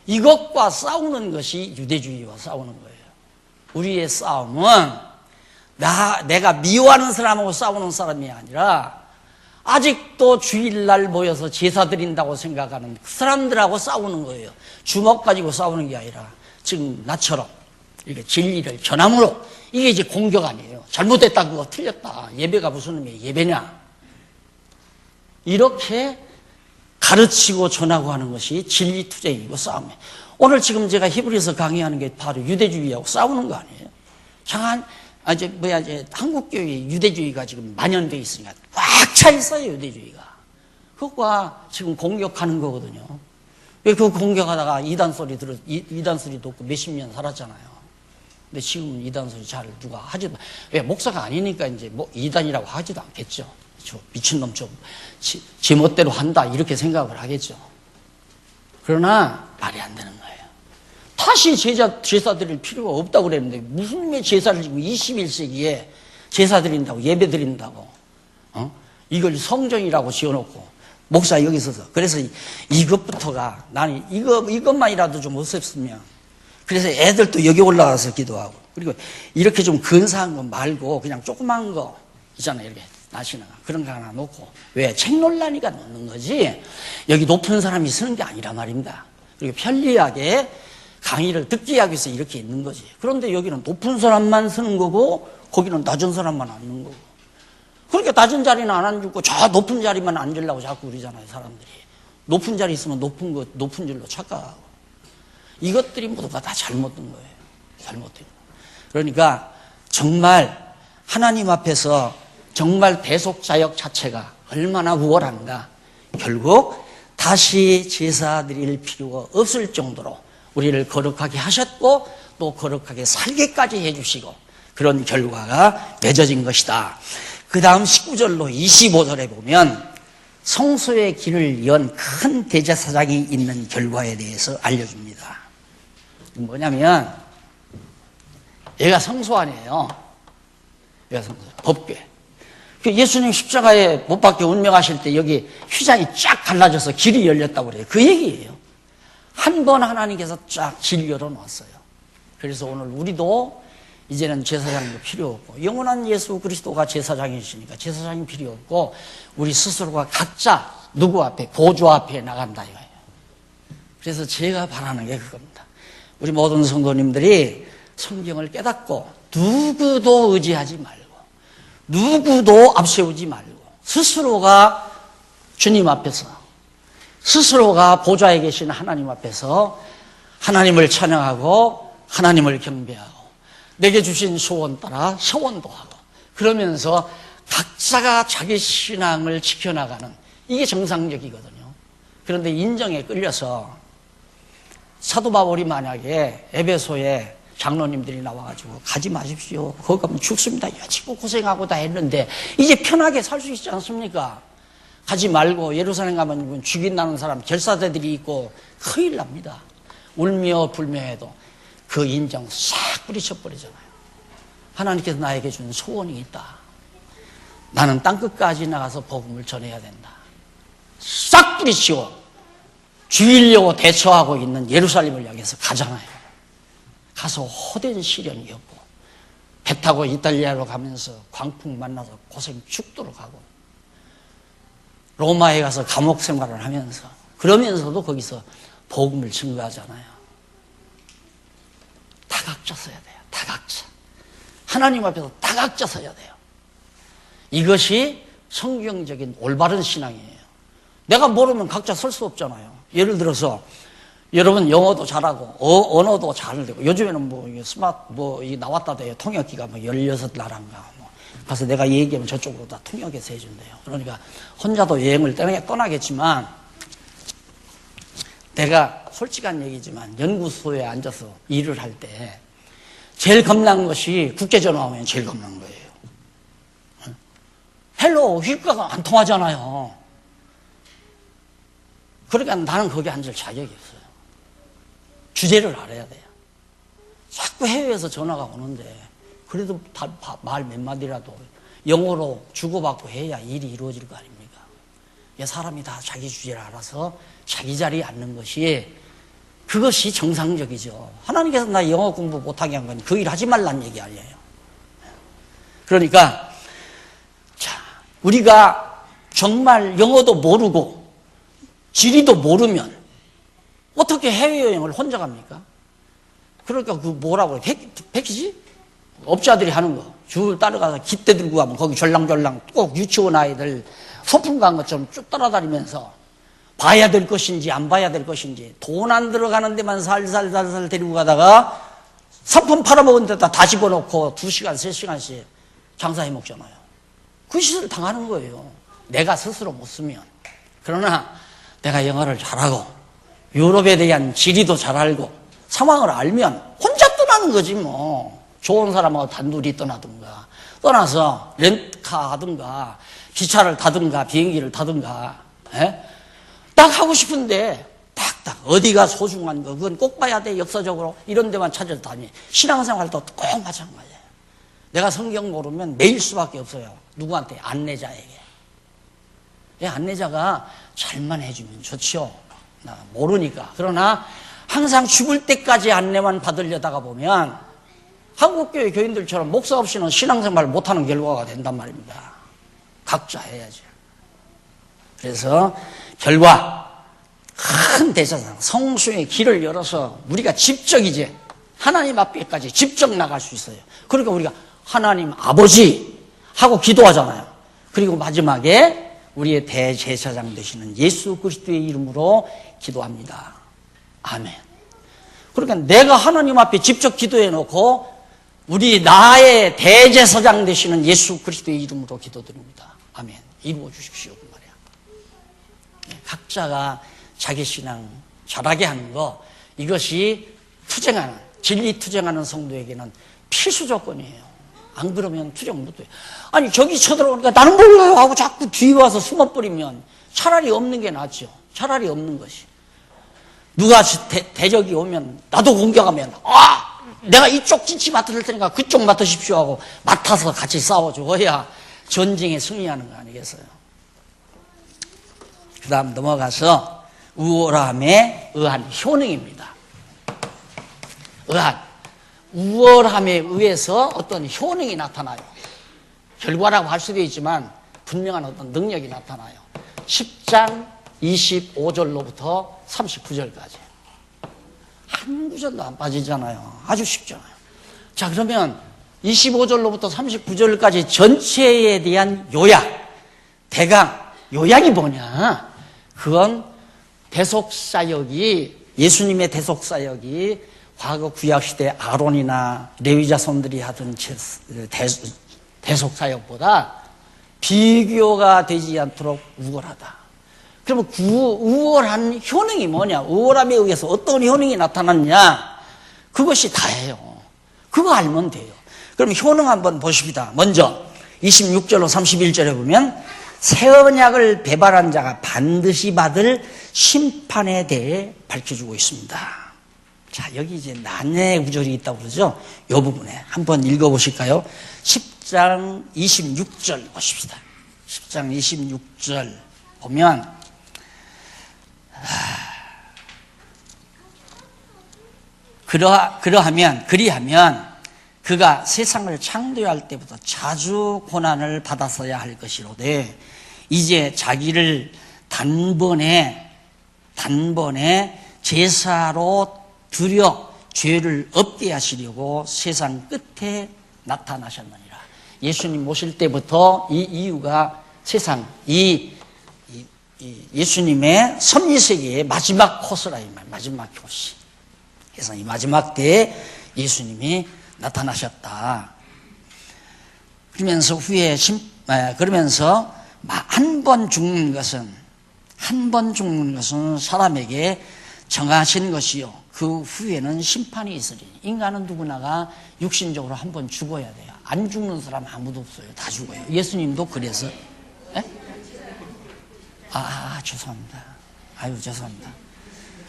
이것과 싸우는 것이 유대주의와 싸우는 거예요. 우리의 싸움은 내가 미워하는 사람하고 싸우는 사람이 아니라 아직도 주일날 모여서 제사 드린다고 생각하는 그 사람들하고 싸우는 거예요. 주먹 가지고 싸우는 게 아니라 지금 나처럼 이렇게 진리를 전함으로, 이게 이제 공격 아니에요. 잘못됐다, 그거 틀렸다, 예배가 무슨 의미의 예배냐, 이렇게 가르치고 전하고 하는 것이 진리 투쟁이고 싸움이에요. 오늘 지금 제가 히브리서 강의하는 게 바로 유대주의하고 싸우는 거 아니에요? 이제 한국교회 유대주의가 지금 만연되어 있으니까 꽉 차 있어요, 유대주의가. 그것과 지금 공격하는 거거든요. 왜 그 공격하다가 이단 소리 듣고 몇십 년 살았잖아요. 근데 지금은 이단 소리 잘 누가 하지도, 왜 목사가 아니니까 이제 뭐 이단이라고 하지도 않겠죠. 저 미친놈 좀 제 멋대로 한다 이렇게 생각을 하겠죠. 그러나 말이 안 되는 거예요. 다시 제사 드릴 필요가 없다고 그랬는데 무슨 왜 제사를 지금 21세기에 제사 드린다고, 예배 드린다고, 이걸 성전이라고 지어놓고 목사 여기 있어서, 그래서 이것부터가 나는 이것만이라도 좀 없었으면, 그래서 애들도 여기 올라가서 기도하고, 그리고 이렇게 좀 근사한 거 말고 그냥 조그만 거 있잖아요, 이렇게 나시나 그런 거 하나 놓고, 왜 책 논란이가 놓는 거지 여기 높은 사람이 쓰는 게 아니란 말입니다. 그리고 편리하게 강의를 듣기 하기 위해서 이렇게 있는 거지. 그런데 여기는 높은 사람만 쓰는 거고 거기는 낮은 사람만 앉는 거고, 그러니까 낮은 자리는 안 앉고 저 높은 자리만 앉으려고 자꾸 그러잖아요, 사람들이. 높은 자리 있으면 높은 줄로 착각하고. 이것들이 모두가 다 잘못된 거예요. 잘못된 거. 그러니까 정말 하나님 앞에서 정말 대속자역 자체가 얼마나 우월한가. 결국 다시 제사 드릴 필요가 없을 정도로 우리를 거룩하게 하셨고 또 거룩하게 살게까지 해주시고 그런 결과가 맺어진 것이다. 그 다음 19절로 25절에 보면 성소의 길을 연 큰 대제사장이 있는 결과에 대해서 알려줍니다. 뭐냐면 얘가 성소 아니에요. 얘가 성소, 법궤. 예수님 십자가에 못 박혀 운명하실 때 여기 휘장이 쫙 갈라져서 길이 열렸다고 그래요. 그 얘기예요. 한 번 하나님께서 쫙 길 열어놨어요. 그래서 오늘 우리도 이제는 제사장도 필요 없고 영원한 예수 그리스도가 제사장이시니까 제사장이 필요 없고 우리 스스로가 각자 누구 앞에, 보좌 앞에 나간다 이거예요. 그래서 제가 바라는 게 그겁니다. 우리 모든 성도님들이 성경을 깨닫고 누구도 의지하지 말고 누구도 앞세우지 말고 스스로가 주님 앞에서, 스스로가 보좌에 계신 하나님 앞에서 하나님을 찬양하고 하나님을 경배하고 내게 주신 소원 따라 서원도 하고 그러면서 각자가 자기 신앙을 지켜나가는, 이게 정상적이거든요. 그런데 인정에 끌려서 사도 바울이 만약에 에베소에 장로님들이 나와가지고 가지 마십시오, 거기 가면 죽습니다, 여지고 고생하고 다 했는데 이제 편하게 살 수 있지 않습니까? 가지 말고 예루살렘 가면 죽인다는 사람 결사대들이 있고 큰일 납니다. 울며 불며 해도 그 인정 싹 뿌리쳐버리잖아요. 하나님께서 나에게 준 소원이 있다. 나는 땅끝까지 나가서 복음을 전해야 된다. 싹 뿌리치고 죽이려고 대처하고 있는 예루살렘을 향해서 가잖아요. 가서 헛된 시련이 없고 배 타고 이탈리아로 가면서 광풍 만나서 고생 죽도록 하고 로마에 가서 감옥 생활을 하면서 그러면서도 거기서 복음을 증거하잖아요. 각자 서야 돼요. 다 각자. 하나님 앞에서 다 각자 서야 돼요. 이것이 성경적인 올바른 신앙이에요. 내가 모르면 각자 설 수 없잖아요. 예를 들어서 여러분 영어도 잘하고 언어도 잘 되고 요즘에는 뭐 스마트 나왔다 돼요. 통역기가 뭐 16나라인가 가서 내가 얘기하면 저쪽으로 다 통역해서 해준대요. 그러니까 혼자도 여행을 떠나겠지만 내가 솔직한 얘기지만 연구소에 앉아서 일을 할 때 제일 겁난 것이 국제전화 오면 제일 겁난 거예요. 헬로 휘가가 안 통하잖아요. 그러니까 나는 거기 앉을 자격이 없어요. 주제를 알아야 돼요. 자꾸 해외에서 전화가 오는데 그래도 말 몇 마디라도 영어로 주고받고 해야 일이 이루어질 거 아닙니까? 사람이 다 자기 주제를 알아서 자기 자리에 앉는 것이 그것이 정상적이죠. 하나님께서 나 영어 공부 못하게 한 건 그 일 하지 말란 얘기 아니에요. 그러니까 자, 우리가 정말 영어도 모르고 지리도 모르면 어떻게 해외여행을 혼자 갑니까? 그러니까 그 뭐라고 그래? 패키지? 업자들이 하는 거. 줄 따라가서 깃대 들고 가면 거기 절랑절랑 꼭 유치원 아이들 소풍 간 것처럼 쭉 따라다니면서 봐야 될 것인지 안 봐야 될 것인지 돈 안 들어가는 데만 살살살살 데리고 가다가 상품 팔아먹은 데다 다 집어넣고 2시간, 3시간씩 장사해 먹잖아요. 그 짓을 당하는 거예요. 내가 스스로 못 쓰면. 그러나 내가 영어를 잘하고 유럽에 대한 지리도 잘 알고 상황을 알면 혼자 떠나는 거지 뭐. 좋은 사람하고 단둘이 떠나든가 떠나서 렌트카 하든가 기차를 타든가 비행기를 타든가 딱 하고 싶은데 딱딱 어디가 소중한 거 그건 꼭 봐야 돼. 역사적으로 이런 데만 찾아서 다니. 신앙생활도 꼭 마찬가지예요. 내가 성경 모르면 매일 수밖에 없어요. 누구한테? 안내자에게. 안내자가 잘만 해주면 좋죠. 나 모르니까. 그러나 항상 죽을 때까지 안내만 받으려다가 보면 한국교회 교인들처럼 목사 없이는 신앙생활을 못하는 결과가 된단 말입니다. 각자 해야죠. 그래서 결과 큰 대제사장 성수의 길을 열어서 우리가 직접 이제 하나님 앞에까지 직접 나갈 수 있어요. 그러니까 우리가 하나님 아버지 하고 기도하잖아요. 그리고 마지막에 우리의 대제사장 되시는 예수 그리스도의 이름으로 기도합니다. 아멘. 그러니까 내가 하나님 앞에 직접 기도해 놓고 나의 대제사장 되시는 예수 그리스도의 이름으로 기도드립니다. 아멘. 이루어 주십시오. 그 말이야. 각자가 자기 신앙 잘하게 하는 거, 이것이 진리 투쟁하는 성도에게는 필수 조건이에요. 안 그러면 투쟁 못 해요. 아니, 저기 쳐들어오니까 나는 몰라요 하고 자꾸 뒤에 와서 숨어버리면 차라리 없는 게 낫죠. 차라리 없는 것이. 누가 대적이 오면 나도 공격하면 내가 이쪽 진치 맡을 테니까 그쪽 맡으십시오 하고 맡아서 같이 싸워줘야 전쟁에 승리하는 거 아니겠어요? 그 다음 넘어가서 우월함에 의한 효능입니다. 우월함에 의해서 어떤 효능이 나타나요. 결과라고 할 수도 있지만 분명한 어떤 능력이 나타나요. 10장 25절로부터 39절까지. 한 구절도 안 빠지잖아요. 아주 쉽잖아요. 자, 그러면 25절로부터 39절까지 전체에 대한 요약, 대강, 요약이 뭐냐? 그건 예수님의 대속사역이 과거 구약시대 아론이나 레위 자손들이 하던 대속사역보다 비교가 되지 않도록 우월하다. 그러면 우월한 효능이 뭐냐? 우월함에 의해서 어떤 효능이 나타났냐? 그것이 다예요. 그거 알면 돼요. 그럼 효능 한번 보십니다. 먼저 26절로 31절에 보면 새 언약을 배반한 자가 반드시 받을 심판에 대해 밝혀주고 있습니다. 자, 여기 이제 난해 구절이 있다고 그러죠? 이 부분에 한번 읽어보실까요? 10장 26절 보십시다. 10장 26절 보면 그리하면 그가 세상을 창조할 때부터 자주 고난을 받았어야 할 것이로되 이제 자기를 단번에 제사로 드려 죄를 없게 하시려고 세상 끝에 나타나셨느니라. 예수님 오실 때부터 이 이유가 세상, 예수님의 섭리세계의 마지막 코스라, 이 말, 마지막 코스. 그래서 이 마지막 때에 예수님이 나타나셨다. 그러면서 그러면서 한 번 죽는 것은 사람에게 정하신 것이요. 그 후에는 심판이 있으리니. 인간은 누구나가 육신적으로 한 번 죽어야 돼요. 안 죽는 사람 아무도 없어요. 다 죽어요. 예수님도 그래서. 에? 죄송합니다. 죄송합니다.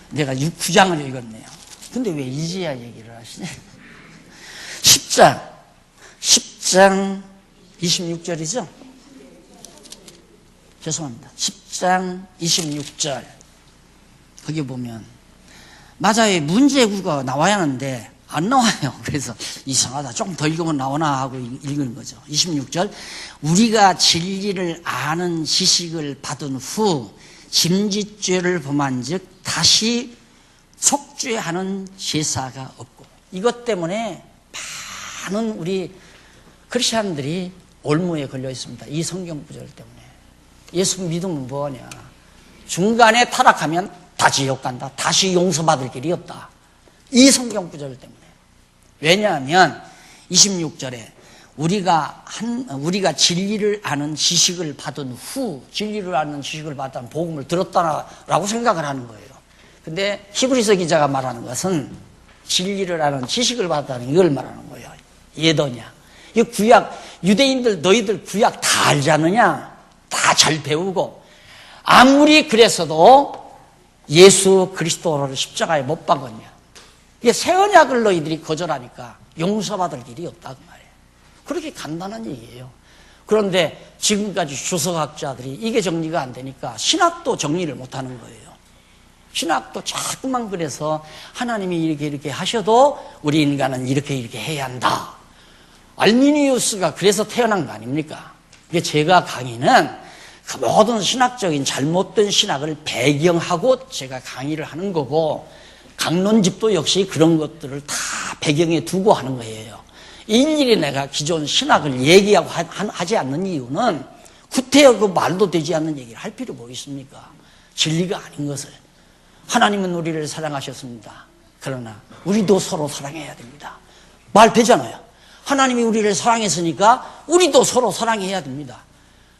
내가 9장을 읽었네요. 근데 왜 이제야 얘기를 하시냐? 10장 26절이죠? 죄송합니다. 10장 26절. 거기 보면, 맞아요. 문제구가 나와야 하는데, 안 나와요. 그래서 이상하다. 조금 더 읽으면 나오나 하고 읽은 거죠. 26절. 우리가 진리를 아는 지식을 받은 후, 짐짓죄를 범한 즉, 다시 속죄하는 제사가 없고. 이것 때문에 많은 우리 크리스찬들이 올무에 걸려 있습니다. 이 성경 구절 때문에. 예수 믿으면 뭐하냐. 중간에 타락하면 다 지옥 간다. 다시 용서받을 길이 없다. 이 성경 구절 때문에. 왜냐하면 26절에 우리가 진리를 아는 지식을 받은 후, 진리를 아는 지식을 받은 복음을 들었다라고 생각을 하는 거예요. 근데 히브리서 기자가 말하는 것은 진리를 아는 지식을 받았다는 이걸 말하는 거예요. 예더냐. 이 구약, 유대인들 너희들 구약 다 알지 않느냐? 다 잘 배우고 아무리 그랬어도 예수 그리스도를 십자가에 못 박았냐. 이게 새 언약을 너희들이 거절하니까 용서받을 길이 없다 그 말이에요. 그렇게 간단한 얘기예요. 그런데 지금까지 주석학자들이 이게 정리가 안 되니까 신학도 정리를 못하는 거예요. 신학도 자꾸만 그래서 하나님이 이렇게 하셔도 우리 인간은 이렇게 해야 한다. 알미니우스가 그래서 태어난 거 아닙니까? 이게 제가 강의는 그 모든 신학적인 잘못된 신학을 배경하고 제가 강의를 하는 거고, 강론집도 역시 그런 것들을 다 배경에 두고 하는 거예요. 일일이 내가 기존 신학을 얘기하고 하지 않는 이유는 구태여 그 말도 되지 않는 얘기를 할 필요 뭐 있습니까? 진리가 아닌 것을. 하나님은 우리를 사랑하셨습니다. 그러나 우리도 서로 사랑해야 됩니다. 말 되잖아요. 하나님이 우리를 사랑했으니까 우리도 서로 사랑해야 됩니다.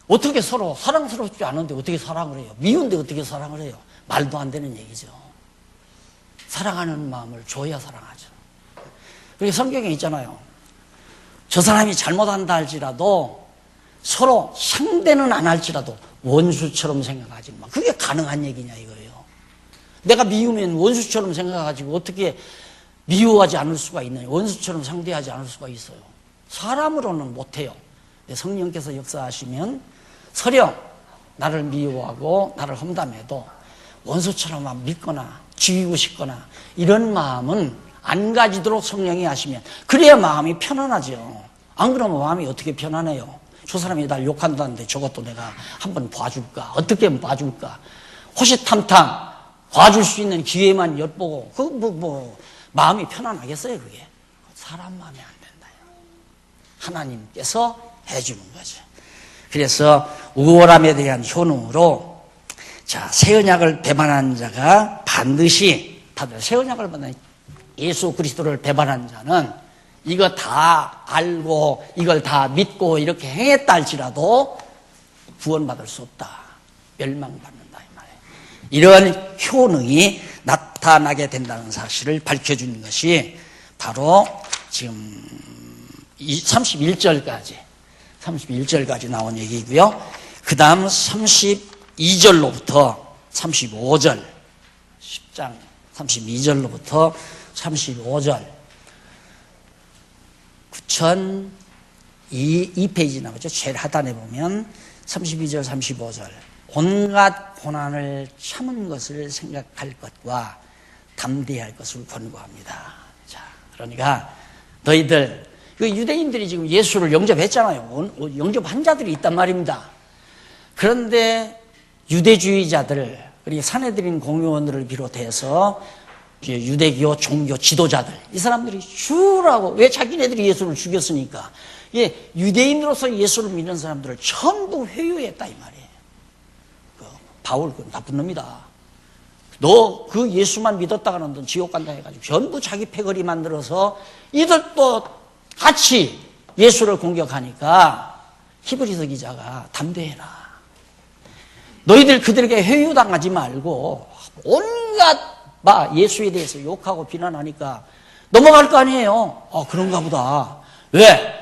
어떻게 서로 사랑스럽지 않은데 어떻게 사랑을 해요? 미운데 어떻게 사랑을 해요? 말도 안 되는 얘기죠. 사랑하는 마음을 줘야 사랑하죠. 그리고 성경에 있잖아요. 저 사람이 잘못한다 할지라도 서로 상대는 안 할지라도 원수처럼 생각하지 마. 그게 가능한 얘기냐 이거예요. 내가 미우면 원수처럼 생각하지고 어떻게 미워하지 않을 수가 있나요? 원수처럼 상대하지 않을 수가 있어요. 사람으로는 못해요. 성령께서 역사하시면 설령 나를 미워하고 나를 험담해도 원수처럼 믿거나 죽이고 싶거나 이런 마음은 안 가지도록 성령이 하시면 그래야 마음이 편안하죠. 안 그러면 마음이 어떻게 편안해요? 저 사람이 날 욕한다는데 저것도 내가 한번 봐줄까? 어떻게 봐줄까? 호시탐탐 봐줄 수 있는 기회만 엿보고 마음이 편안하겠어요? 그게 사람 마음이 안 된다요. 하나님께서 해주는 거죠. 그래서 우월함에 대한 효능으로 새 언약을 배반한 자가 반드시 다들 새 언약을 받는 예수 그리스도를 배반한 자는 이거 다 알고 이걸 다 믿고 이렇게 행했다 할지라도 구원받을 수 없다. 멸망받는다 이 말이에요. 이런 효능이 나타나게 된다는 사실을 밝혀주는 것이 바로 지금 31절까지 나온 얘기고요. 그 다음 32절로부터 35절 10장 32절로부터 35절 9,002페이지 나오죠. 제일 하단에 보면 32절 35절 온갖 고난을 참은 것을 생각할 것과 담대할 것을 권고합니다. 자, 그러니까 너희들 유대인들이 지금 예수를 영접했잖아요. 영접한 자들이 있단 말입니다. 그런데 유대주의자들 그리고 산헤드린 공의원들을 비롯해서 유대교 종교 지도자들, 이 사람들이 주라고, 왜 자기네들이 예수를 죽였으니까. 예, 유대인으로서 예수를 믿는 사람들을 전부 회유했다 이 말이에요. 바울 그 나쁜 놈이다. 너 그 예수만 믿었다가는 넌 지옥 간다 해가지고 전부 자기 패거리 만들어서 이들도 같이 예수를 공격하니까 히브리서 기자가 담대해라. 너희들 그들에게 회유당하지 말고 온갖 예수에 대해서 욕하고 비난하니까 넘어갈 거 아니에요. 그런가 보다. 왜?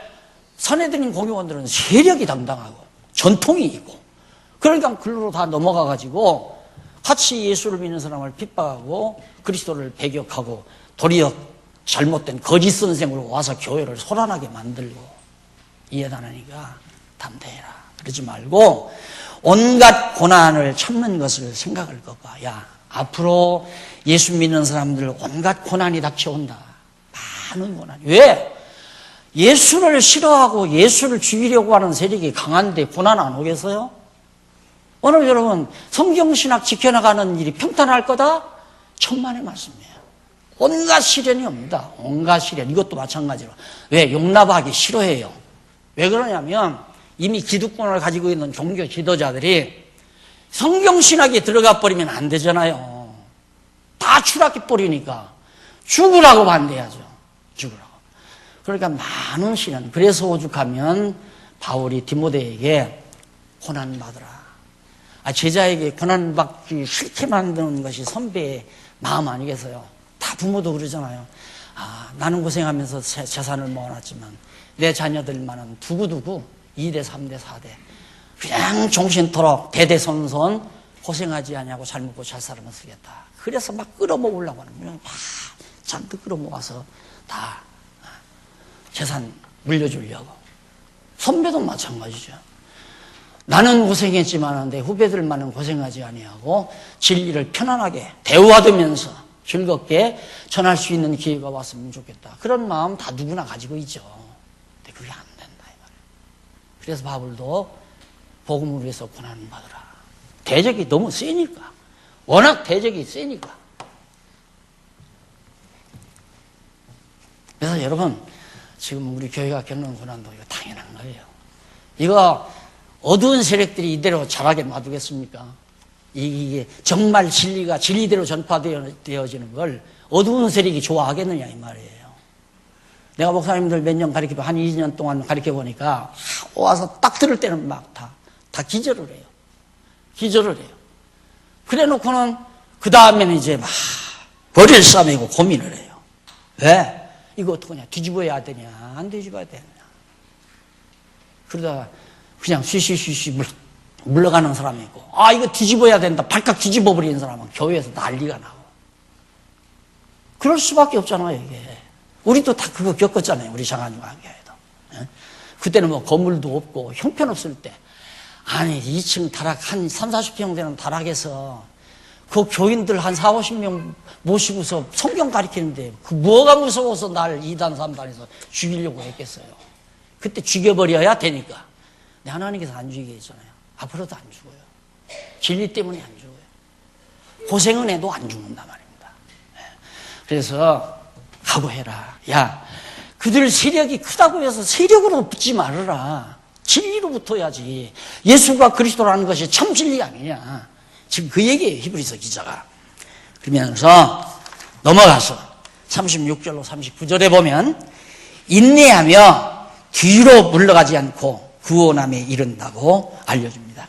선해드린 공의원들은 세력이 당당하고 전통이 있고 그러니까 글로 다 넘어가가지고 같이 예수를 믿는 사람을 핍박하고 그리스도를 배격하고 도리어 잘못된 거짓 선생으로 와서 교회를 소란하게 만들고 이해하니까 담대해라. 그러지 말고 온갖 고난을 참는 것을 생각을 꺾어. 야, 앞으로 예수 믿는 사람들 온갖 고난이 닥쳐온다. 많은 고난이. 왜? 예수를 싫어하고 예수를 죽이려고 하는 세력이 강한데 고난 안 오겠어요? 오늘 여러분 성경신학 지켜나가는 일이 평탄할 거다? 천만의 말씀이에요. 온갖 시련이 옵니다. 온갖 시련. 이것도 마찬가지로. 왜? 용납하기 싫어해요. 왜 그러냐면 이미 기득권을 가지고 있는 종교 지도자들이 성경신학에 들어가 버리면 안 되잖아요. 다 추락해 버리니까 죽으라고 반대하죠. 죽으라고. 그러니까 많은 시련. 그래서 오죽하면 바울이 디모데에게 고난받으라. 제자에게 고난받기 싫게 만드는 것이 선배의 마음 아니겠어요? 다 부모도 그러잖아요. 나는 고생하면서 재산을 모아놨지만 내 자녀들만은 두고두고 2대, 3대, 4대 그냥 정신토록 대대손손 고생하지 아니하고 잘 먹고 잘 살아면 쓰겠다. 그래서 막 끌어모으려고 하는 거예요. 막 잔뜩 끌어모아서 다 재산 물려주려고. 선배도 마찬가지죠. 나는 고생했지만 내 후배들만은 고생하지 아니하고 진리를 편안하게 대화하면서 즐겁게 전할 수 있는 기회가 왔으면 좋겠다. 그런 마음 다 누구나 가지고 있죠. 근데 그게 안 된다 이 말이에요. 그래서 바울도 복음을 위해서 고난을 받으라. 대적이 너무 세니까. 워낙 대적이 세니까. 그래서 여러분 지금 우리 교회가 겪는 고난도 이거 당연한 거예요. 이거 어두운 세력들이 이대로 잘하게 놔두겠습니까? 이게 정말 진리가 진리대로 전파되어지는 걸 어두운 세력이 좋아하겠느냐 이 말이에요. 내가 목사님들 몇 년 가르치고 한 2년 동안 가르쳐 보니까 와서 딱 들을 때는 막 다 기절을 해요. 기절을 해요. 그래 놓고는 그 다음에는 이제 막 머리를 싸매고 고민을 해요. 왜? 이거 어떡하냐? 뒤집어야 되냐? 안 뒤집어야 되냐? 그러다가 그냥 쉬쉬쉬쉬 물러가는 사람이 있고, 이거 뒤집어야 된다. 발칵 뒤집어 버리는 사람은 교회에서 난리가 나고. 그럴 수밖에 없잖아요, 이게. 우리도 다 그거 겪었잖아요, 우리 장안중앙교회도. 그때는 뭐 건물도 없고, 형편없을 때. 2층 다락, 한 3, 40평 되는 다락에서 그 교인들 한 4, 50명 모시고서 성경 가르치는데, 그 뭐가 무서워서 날 2단, 3단에서 죽이려고 했겠어요. 그때 죽여버려야 되니까. 근데 하나님께서 안 죽이게 했잖아요. 앞으로도 안 죽어요. 진리 때문에 안 죽어요. 고생은 해도 안 죽는단 말입니다. 그래서 각오해라. 야, 그들 세력이 크다고 해서 세력으로 붙지 말아라. 진리로 붙어야지. 예수가 그리스도라는 것이 참 진리 아니냐. 지금 그 얘기예요, 히브리서 기자가. 그러면서 넘어가서 36절로 39절에 보면 인내하며 뒤로 물러가지 않고 구원함에 이른다고 알려줍니다.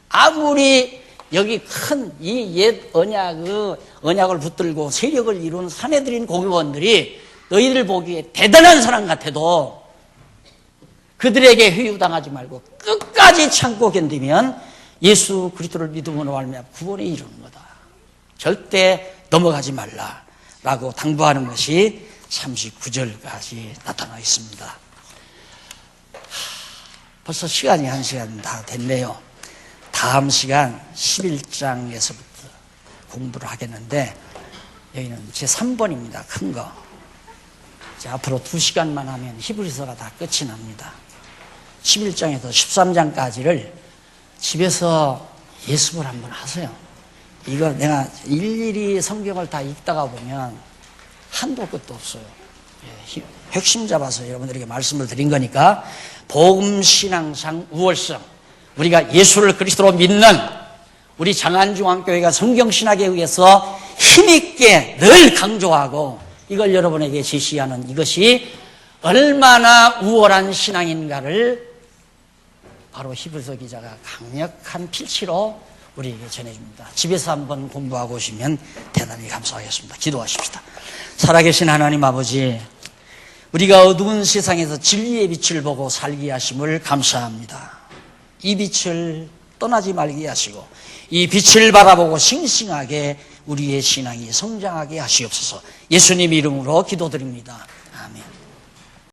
아무리 여기 큰 이 옛 언약을 붙들고 세력을 이룬 사내들인 공의원들이 너희들 보기에 대단한 사람 같아도 그들에게 회유당하지 말고 끝까지 참고 견디면 예수 그리스도를 믿음으로 말미암아 구원에 이르는 거다. 절대 넘어가지 말라라고 당부하는 것이 39절까지 나타나 있습니다. 벌써 시간이 1시간 다 됐네요. 다음 시간 11장에서부터 공부를 하겠는데 여기는 제 3번입니다. 큰 거. 이제 앞으로 2시간만 하면 히브리서가 다 끝이 납니다. 11장에서 13장까지를 집에서 예습을 한번 하세요. 이거 내가 일일이 성경을 다 읽다가 보면 한도 끝도 없어요. 핵심 잡아서 여러분들에게 말씀을 드린 거니까 복음신앙상 우월성, 우리가 예수를 그리스도로 믿는 우리 장안중앙교회가 성경신학에 의해서 힘있게 늘 강조하고 이걸 여러분에게 제시하는 이것이 얼마나 우월한 신앙인가를 바로 히브리서 기자가 강력한 필치로 우리에게 전해줍니다. 집에서 한번 공부하고 오시면 대단히 감사하겠습니다. 기도하십시다. 살아계신 하나님 아버지, 우리가 어두운 세상에서 진리의 빛을 보고 살게 하심을 감사합니다. 이 빛을 떠나지 말게 하시고 이 빛을 바라보고 싱싱하게 우리의 신앙이 성장하게 하시옵소서. 예수님 이름으로 기도드립니다.